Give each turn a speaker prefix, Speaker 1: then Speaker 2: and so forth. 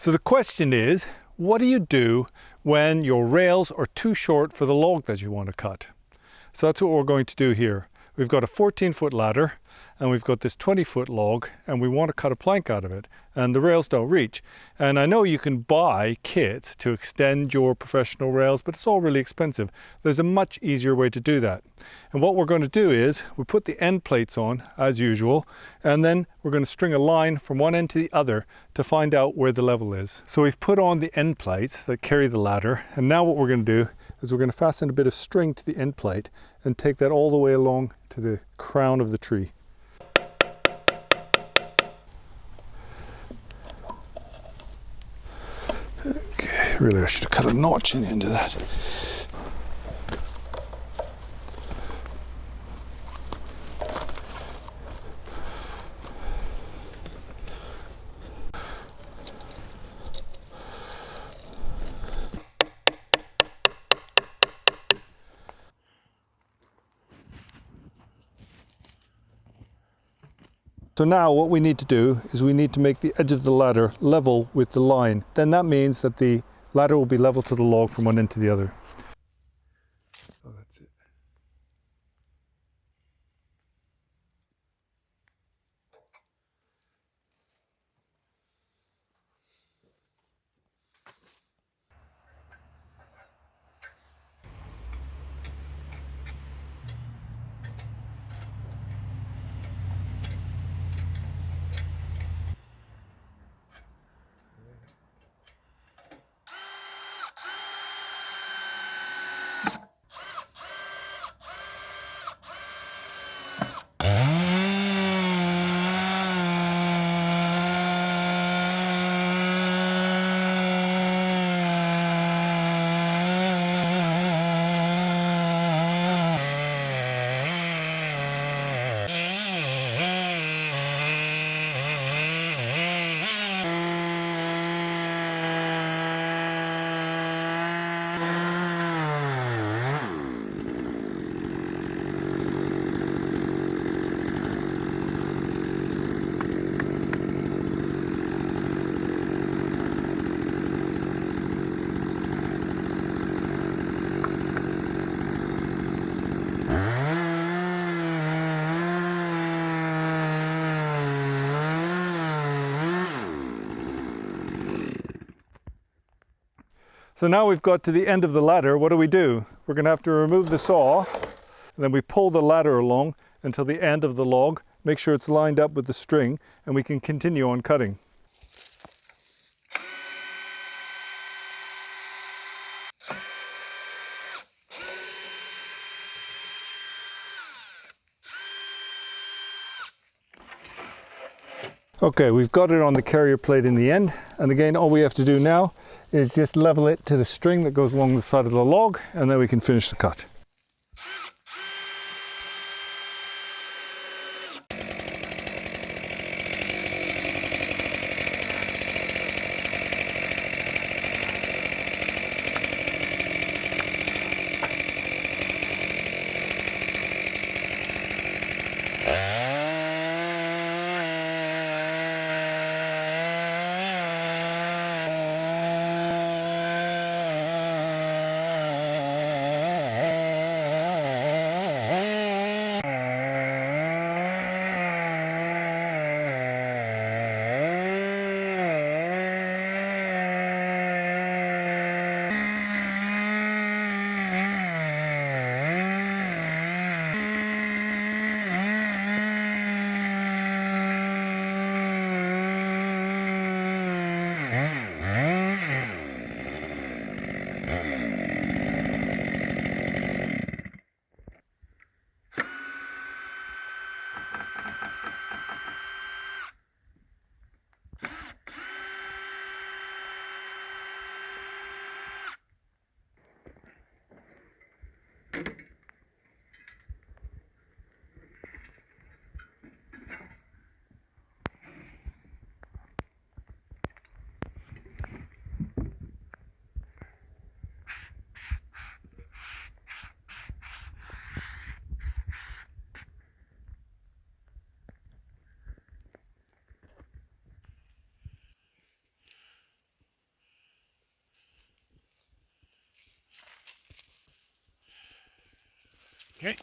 Speaker 1: So the question is, what do you do when your rails are too short for the log that you want to cut? So that's what we're going to do here. We've got a 14-foot ladder and we've got this 20-foot log and we want to cut a plank out of it and the rails don't reach. And I know you can buy kits to extend your professional rails, but it's all really expensive. There's a much easier way to do that. And what we're going to do is we put the end plates on as usual, and then we're going to string a line from one end to the other to find out where the level is. So we've put on the end plates that carry the ladder, and now what we're going to do is we're going to fasten a bit of string to the end plate and take that all the way along to the crown of the tree. Okay, really I should have cut a notch in the end of that. So now what we need to do is we need to make the edge of the ladder level with the line. Then that means that the ladder will be level to the log from one end to the other. So that's it. So now we've got to the end of the ladder. What do? We're going to have to remove the saw, and then we pull the ladder along until the end of the log, make sure it's lined up with the string, and we can continue on cutting. Okay, we've got it on the carrier plate in the end, and again all we have to do now is just level it to the string that goes along the side of the log, and then we can finish the cut.
Speaker 2: Okay.